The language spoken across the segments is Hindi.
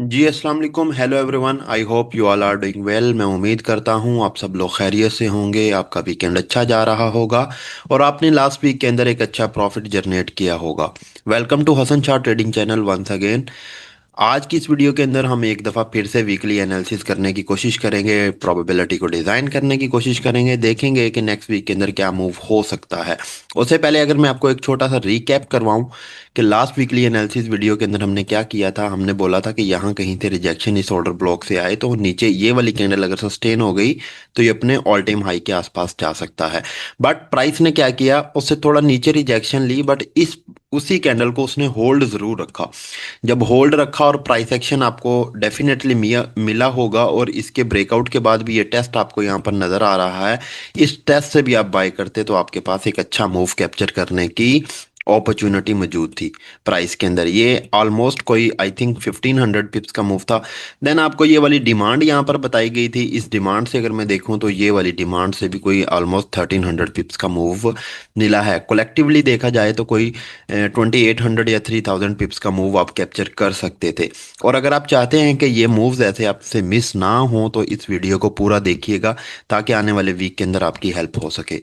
जी अस्सलाम वालेकुम। Hello everyone, I hope you all are doing well. मैं उम्मीद करता हूँ आप सब लोग खैरियत से होंगे, आपका वीकेंड अच्छा जा रहा होगा और आपने लास्ट वीक के अंदर एक अच्छा प्रॉफिट जनरेट किया होगा। Welcome to Hasan Shah trading channel once again. आज की इस वीडियो के अंदर हम एक दफ़ा फिर से वीकली एनालिसिस करने की कोशिश करेंगे, प्रोबेबिलिटी को डिज़ाइन करने की कोशिश करेंगे, देखेंगे कि नेक्स्ट वीक के अंदर क्या मूव हो सकता है। उससे पहले अगर मैं आपको एक छोटा सा रीकैप करवाऊं कि लास्ट वीकली एनालिसिस वीडियो के अंदर हमने क्या किया था। हमने बोला था कि यहाँ कहीं से रिजेक्शन इस ऑर्डर ब्लॉक से आए तो नीचे ये वाली कैंडल अगर सस्टेन हो गई तो ये अपने ऑल टाइम हाई के आसपास जा सकता है। बट प्राइस ने क्या किया, उससे थोड़ा नीचे रिजेक्शन ली, बट इस उसी कैंडल को उसने होल्ड जरूर रखा। जब होल्ड रखा और प्राइस एक्शन आपको डेफिनेटली मिला होगा और इसके ब्रेकआउट के बाद भी ये टेस्ट आपको यहाँ पर नजर आ रहा है। इस टेस्ट से भी आप बाय करते तो आपके पास एक अच्छा मूव कैप्चर करने की अपॉर्चुनिटी मौजूद थी। प्राइस के अंदर ये ऑलमोस्ट कोई आई थिंक 1500 पिप्स का मूव था। देन आपको ये वाली डिमांड यहाँ पर बताई गई थी। इस डिमांड से अगर मैं देखूँ तो ये वाली डिमांड से भी कोई ऑलमोस्ट 1300 पिप्स का मूव मिला है। कलेक्टिवली देखा जाए तो कोई 2800 या 3000 पिप्स का मूव आप कैप्चर कर सकते थे। और अगर आप चाहते हैं कि ये मूव्स ऐसे आपसे मिस ना हो तो इस वीडियो को पूरा देखिएगा ताकि आने वाले वीक के अंदर आपकी हेल्प हो सके।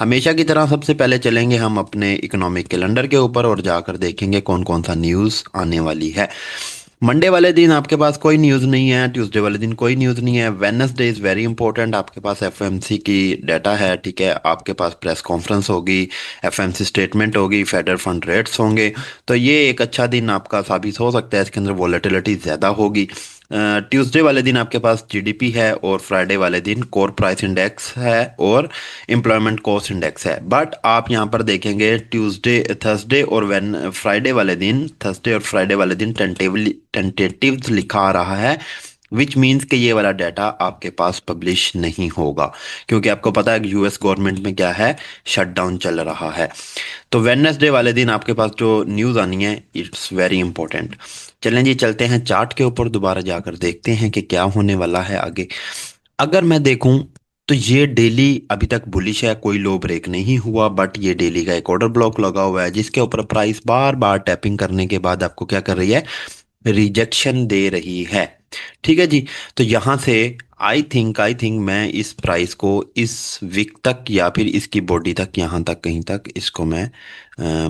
हमेशा की तरह सबसे पहले चलेंगे हम अपने इकोनॉमिक कैलेंडर के ऊपर और जाकर देखेंगे कौन कौन सा न्यूज़ आने वाली है। मंडे वाले दिन आपके पास कोई न्यूज़ नहीं है, ट्यूसडे वाले दिन कोई न्यूज़ नहीं है, वेडनेसडे इज़ वेरी इंपॉर्टेंट। आपके पास एफएमसी की डाटा है, ठीक है, आपके पास प्रेस कॉन्फ्रेंस होगी, एफएमसी स्टेटमेंट होगी, फेडरल फंड रेट्स होंगे। तो ये एक अच्छा दिन आपका साबित हो सकता है, इसके अंदर वॉलेटिलिटी ज़्यादा होगी। ट्यूसडे वाले दिन आपके पास जीडीपी है और फ्राइडे वाले दिन कोर प्राइस इंडेक्स है और एम्प्लॉयमेंट कॉस्ट इंडेक्स है। बट आप यहाँ पर देखेंगे ट्यूसडे थर्सडे और वेन फ्राइडे वाले दिन, थर्सडे और फ्राइडे वाले दिन टेंटेटिव लिखा आ रहा है, विच मीन्स कि ये वाला डाटा आपके पास पब्लिश नहीं होगा, क्योंकि आपको पता है यूएस गवर्नमेंट में क्या है, शटडाउन चल रहा है। तो वेडनेसडे वाले दिन आपके पास जो न्यूज़ आनी है इट्स वेरी इंपॉर्टेंट। चलें जी, चलते हैं चार्ट के ऊपर, दोबारा जाकर देखते हैं कि क्या होने वाला है आगे। अगर मैं देखूं तो ये डेली अभी तक बुलिश है, कोई लो ब्रेक नहीं हुआ, बट ये डेली का एक ऑर्डर ब्लॉक लगा हुआ है जिसके ऊपर प्राइस बार बार टैपिंग करने के बाद आपको क्या कर रही है, रिजेक्शन दे रही है। ठीक है जी। तो यहां से आई थिंक मैं इस प्राइस को इस वीक तक या फिर इसकी बॉडी तक, यहां तक कहीं तक इसको मैं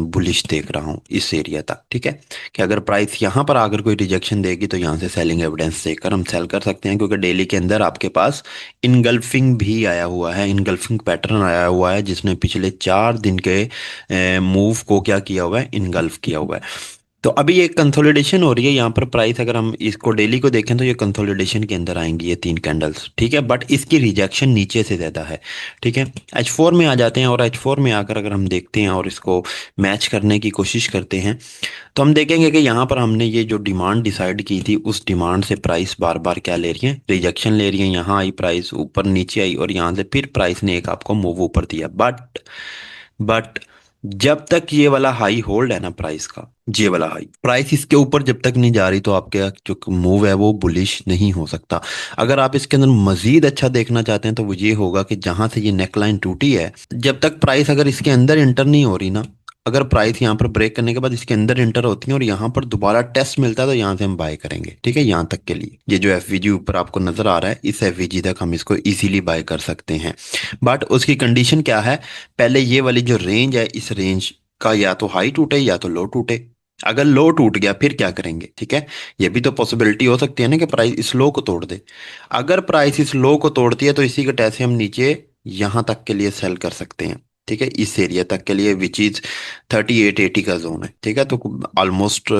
बुलिश देख रहा हूं, इस एरिया तक। ठीक है, कि अगर प्राइस यहां पर आकर कोई रिजेक्शन देगी तो यहां से सेलिंग एविडेंस देकर हम सेल कर सकते हैं, क्योंकि डेली के अंदर आपके पास इनगल्फिंग भी आया हुआ है, इनगल्फिंग पैटर्न आया हुआ है जिसने पिछले 4 दिन के मूव को क्या किया हुआ है, इनगल्फ किया हुआ है। तो अभी ये कंसोलिडेशन हो रही है यहाँ पर प्राइस, अगर हम इसको डेली को देखें तो ये कंसोलिडेशन के अंदर आएंगी ये 3 कैंडल्स। ठीक है, बट इसकी रिजेक्शन नीचे से ज़्यादा है। ठीक है, H4 में आ जाते हैं और H4 में आकर अगर हम देखते हैं और इसको मैच करने की कोशिश करते हैं तो हम देखेंगे कि यहाँ पर हमने ये जो डिमांड डिसाइड की थी उस डिमांड से प्राइस बार बार क्या ले रही है, रिजेक्शन ले रही है। यहाँ आई प्राइस, ऊपर नीचे आई और यहाँ से फिर प्राइस ने एक आपको मूव ऊपर दिया। बट जब तक ये वाला हाई होल्ड है ना प्राइस का, ये वाला हाई प्राइस इसके ऊपर जब तक नहीं जा रही तो आपके जो मूव है वो बुलिश नहीं हो सकता। अगर आप इसके अंदर मजीद अच्छा देखना चाहते हैं तो वो ये होगा कि जहां से ये नेकलाइन टूटी है, जब तक प्राइस अगर इसके अंदर इंटर नहीं हो रही ना, अगर प्राइस यहाँ पर ब्रेक करने के बाद इसके अंदर इंटर होती है और यहाँ पर दोबारा टेस्ट मिलता है तो यहाँ से हम बाय करेंगे। ठीक है, यहाँ तक के लिए ये जो एफवीजी ऊपर आपको नजर आ रहा है, इस एफवीजी तक हम इसको इजीली बाय कर सकते हैं। बट उसकी कंडीशन क्या है, पहले ये वाली जो रेंज है इस रेंज का या तो हाई टूटे या तो लो टूटे। अगर लो टूट गया फिर क्या करेंगे, ठीक है, ये भी तो पॉसिबिलिटी हो सकती है ना कि प्राइस इस लो को तोड़ दे। अगर प्राइस इस लो को तोड़ती है तो इसी के टैसे हम नीचे यहां तक के लिए सेल कर सकते हैं। ठीक है, इस एरिया तक के लिए विच इज 3880 का जोन है। ठीक है, तो ऑलमोस्ट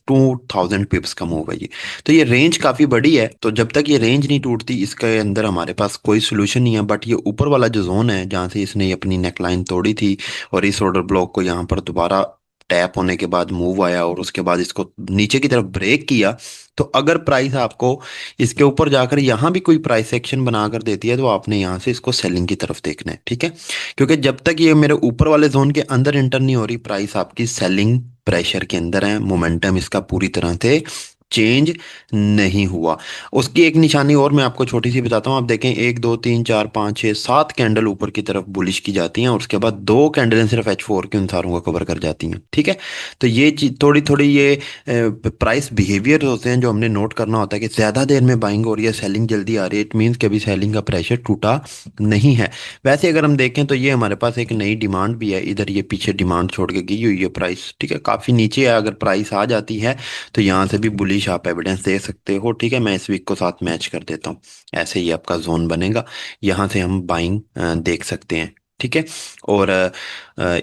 2000 पिप्स का मूव है ये। तो ये रेंज काफी बड़ी है, तो जब तक ये रेंज नहीं टूटती इसके अंदर हमारे पास कोई सोल्यूशन नहीं है। बट ये ऊपर वाला जो जोन है जहाँ से इसने अपनी नेकलाइन तोड़ी थी और इस ऑर्डर ब्लॉक को यहाँ पर दोबारा टैप होने के बाद मूव आया और उसके बाद इसको नीचे की तरफ ब्रेक किया, तो अगर प्राइस आपको इसके ऊपर जाकर यहाँ भी कोई प्राइस एक्शन बनाकर देती है तो आपने यहाँ से इसको सेलिंग की तरफ देखना है। ठीक है, क्योंकि जब तक ये मेरे ऊपर वाले जोन के अंदर एंटर नहीं हो रही प्राइस आपकी सेलिंग प्रेशर के अंदर है, मोमेंटम इसका पूरी तरह से चेंज नहीं हुआ। उसकी एक निशानी और मैं आपको छोटी सी बताता हूँ। आप देखें, एक दो तीन चार पाँच छः सात कैंडल ऊपर की तरफ बुलिश की जाती हैं और उसके बाद दो कैंडलें सिर्फ H4 के अनुसारों को कवर कर जाती हैं, ठीक है। तो ये चीज थोड़ी थोड़ी ये प्राइस बिहेवियर होते हैं जो हमने नोट करना होता है कि ज़्यादा देर में बाइंग हो रही है, सेलिंग जल्दी आ रही है, इट मीन्स कि अभी सेलिंग का प्रेशर टूटा नहीं है। वैसे अगर हम देखें तो ये हमारे पास एक नई डिमांड भी है, इधर ये पीछे डिमांड छोड़ के गई हुई है प्राइस, ठीक है। काफ़ी नीचे है, अगर प्राइस आ जाती है तो यहाँ से भी बुलिश आप एविडेंस दे सकते हो, ठीक है। मैं इस वीक को साथ मैच कर देता हूँ, ऐसे ही आपका जोन बनेगा, यहाँ से हम बाइंग देख सकते हैं, ठीक है। और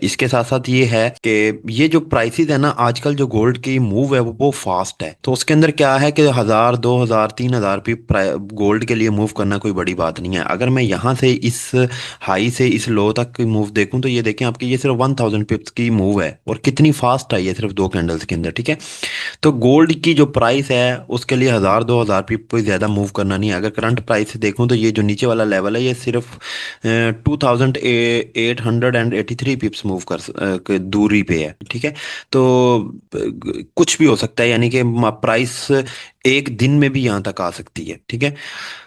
इसके साथ साथ ये है कि ये जो प्राइसेस है ना, आजकल जो गोल्ड की मूव है वो फास्ट है। तो उसके अंदर क्या है कि 1000 2000 3000 भी गोल्ड के लिए मूव करना कोई बड़ी बात नहीं है। अगर मैं यहाँ से इस हाई से इस लो तक की मूव देखूं तो ये देखें आपकी, ये सिर्फ 1000 पिप्स की मूव है और कितनी फास्ट आई है सिर्फ दो कैंडल्स के अंदर, ठीक है। तो गोल्ड की जो प्राइस है उसके लिए 1000 2000 पिप कोई ज़्यादा मूव करना नहीं है। अगर करंट प्राइस से देखूं तो ये जो नीचे वाला लेवल है ये सिर्फ 2883 पिप्स मूव दूरी पे है, ठीक है। तो कुछ भी हो सकता है, यानी कि प्राइस एक दिन में भी यहाँ तक आ सकती है, ठीक है।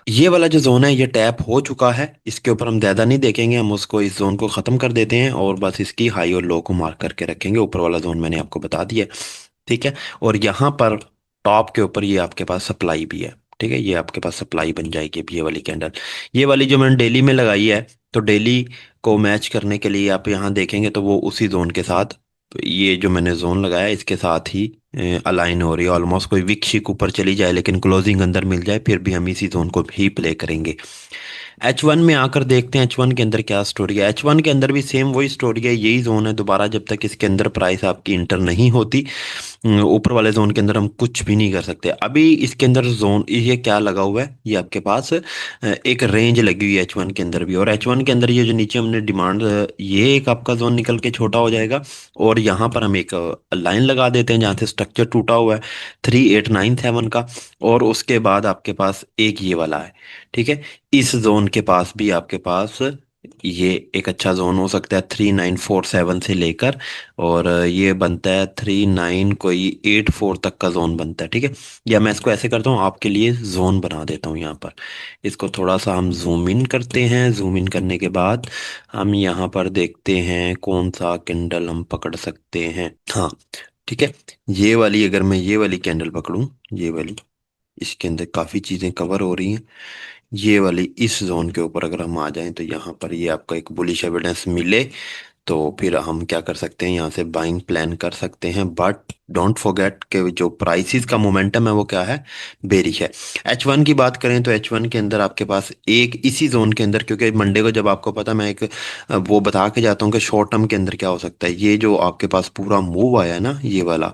ये वाला जो जोन है ये टैप हो चुका है, इसके ऊपर हम ज़्यादा नहीं देखेंगे, हम उसको इस जोन को ख़त्म कर देते हैं और बस इसकी हाई और लो को मार्क करके रखेंगे। ऊपर वाला जोन मैंने आपको बता दिया, ठीक है। और यहाँ पर टॉप के ऊपर ये आपके पास सप्लाई भी है, ठीक है। ये आपके पास सप्लाई बन जाएगी अब ये वाली कैंडल, ये वाली जो मैंने डेली में लगाई है। तो डेली को मैच करने के लिए आप यहाँ देखेंगे तो वो उसी जोन के साथ, ये जो मैंने जोन लगाया इसके साथ ही अलाइन हो रही है ऑलमोस्ट। कोई विक ऊपर चली जाए लेकिन क्लोजिंग अंदर मिल जाए फिर भी हम इसी जोन को ही प्ले करेंगे। H1 में आकर देखते हैं H1 के अंदर क्या स्टोरी है। H1 के अंदर भी सेम वही स्टोरी है, यही जोन है दोबारा, जब तक इसके अंदर प्राइस आपकी इंटर नहीं होती ऊपर वाले जोन के अंदर हम कुछ भी नहीं कर सकते। अभी इसके अंदर जोन ये क्या लगा हुआ है, ये आपके पास एक रेंज लगी हुई है H1 के अंदर भी। और H1 के अंदर ये जो नीचे हमने डिमांड, ये एक आपका जोन निकल के छोटा हो जाएगा और यहाँ पर हम एक लाइन लगा देते हैं जहाँ से स्ट्रक्चर टूटा हुआ है 3897 का। और उसके बाद आपके पास एक ये वाला है, ठीक है। इस जोन के पास भी आपके पास ये एक अच्छा जोन हो सकता है 3947 से लेकर, और ये बनता है 3984 तक का जोन बनता है, ठीक है। या मैं इसको ऐसे करता हूँ आपके लिए, जोन बना देता हूँ यहाँ पर। इसको थोड़ा सा हम जूम इन करते हैं, जूम इन करने के बाद हम यहाँ पर देखते हैं कौन सा कैंडल हम पकड़ सकते हैं। हाँ, ठीक है। ये वाली, अगर मैं ये वाली कैंडल पकड़ूं, ये वाली, इसके अंदर काफ़ी चीज़ें कवर हो रही हैं। ये वाली इस जोन के ऊपर अगर हम आ जाएं तो यहाँ पर ये आपका एक बुलिश एविडेंस मिले तो फिर हम क्या कर सकते हैं, यहाँ से बाइंग प्लान कर सकते हैं। बट डोंट फॉरगेट कि जो प्राइसेस का मोमेंटम है वो क्या है, बेरिश है। H1 की बात करें तो H1 के अंदर आपके पास एक इसी जोन के अंदर, क्योंकि मंडे को जब आपको पता, मैं एक वो बता के जाता हूँ कि शॉर्ट टर्म के अंदर क्या हो सकता है। ये जो आपके पास पूरा मूव आया है ना, ये वाला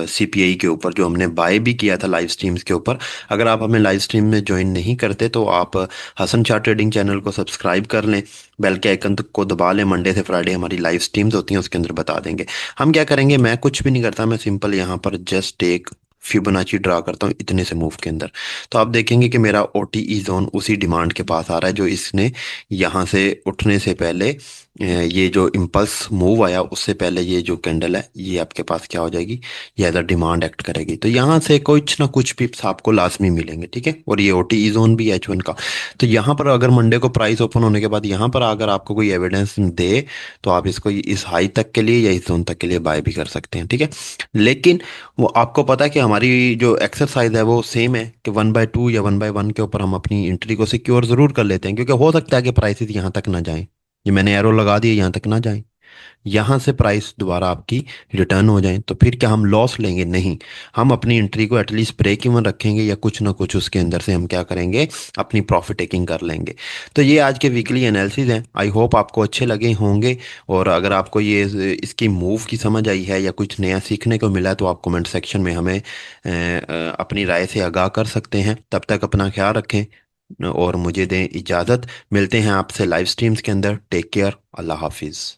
CPI के ऊपर जो हमने बाय भी किया था लाइव स्ट्रीम्स के ऊपर। अगर आप हमें लाइव स्ट्रीम में ज्वाइन नहीं करते तो आप हसन शाह ट्रेडिंग चैनल को सब्सक्राइब कर लें, बेल के आइकन को दबा लें। मंडे से फ्राइडे हमारी लाइव स्ट्रीम्स होती हैं, उसके अंदर बता देंगे हम क्या करेंगे। मैं कुछ भी नहीं करता, मैं सिंपल यहाँ पर जस्ट एक फिबोनाची ड्रा करता हूँ इतने से मूव के अंदर। तो आप देखेंगे कि मेरा OTE जोन उसी डिमांड के पास आ रहा है जो इसने यहाँ से उठने से पहले, ये जो इम्पल्स मूव आया उससे पहले ये जो कैंडल है ये आपके पास क्या हो जाएगी, ये एज अ डिमांड एक्ट करेगी। तो यहाँ से कुछ ना कुछ पिप्स आपको लाजमी मिलेंगे, ठीक है। और ये OTE जोन भी है H1 का। तो यहाँ पर अगर मंडे को प्राइस ओपन होने के बाद यहाँ पर अगर आपको कोई एविडेंस दे तो आप इसको इस हाई तक के लिए या इस जोन तक के लिए बाय भी कर सकते हैं, ठीक है। लेकिन वो आपको पता है कि हमारी जो एक्सरसाइज है वो सेम है कि 1/2 या 1/1 के ऊपर हम अपनी एंट्री को सिक्योर जरूर कर लेते हैं, क्योंकि हो सकता है कि प्राइसेस यहाँ तक ना जाएं। ये मैंने एरो लगा दिया, यहाँ तक ना जाएं, यहाँ से प्राइस दोबारा आपकी रिटर्न हो जाए तो फिर क्या हम लॉस लेंगे? नहीं, हम अपनी एंट्री को एटलीस्ट ब्रेक इवन रखेंगे या कुछ ना कुछ उसके अंदर से हम क्या करेंगे, अपनी प्रॉफिट टेकिंग कर लेंगे। तो ये आज के वीकली एनालिसिस हैं, आई होप आपको अच्छे लगे होंगे। और अगर आपको ये इसकी मूव की समझ आई है या कुछ नया सीखने को मिला है तो आप कमेंट सेक्शन में हमें अपनी राय से आगाह कर सकते हैं। तब तक अपना ख्याल रखें और मुझे दें इजाज़त। मिलते हैं आपसे लाइव स्ट्रीम्स के अंदर। टेक केयर, अल्लाह हाफिज़।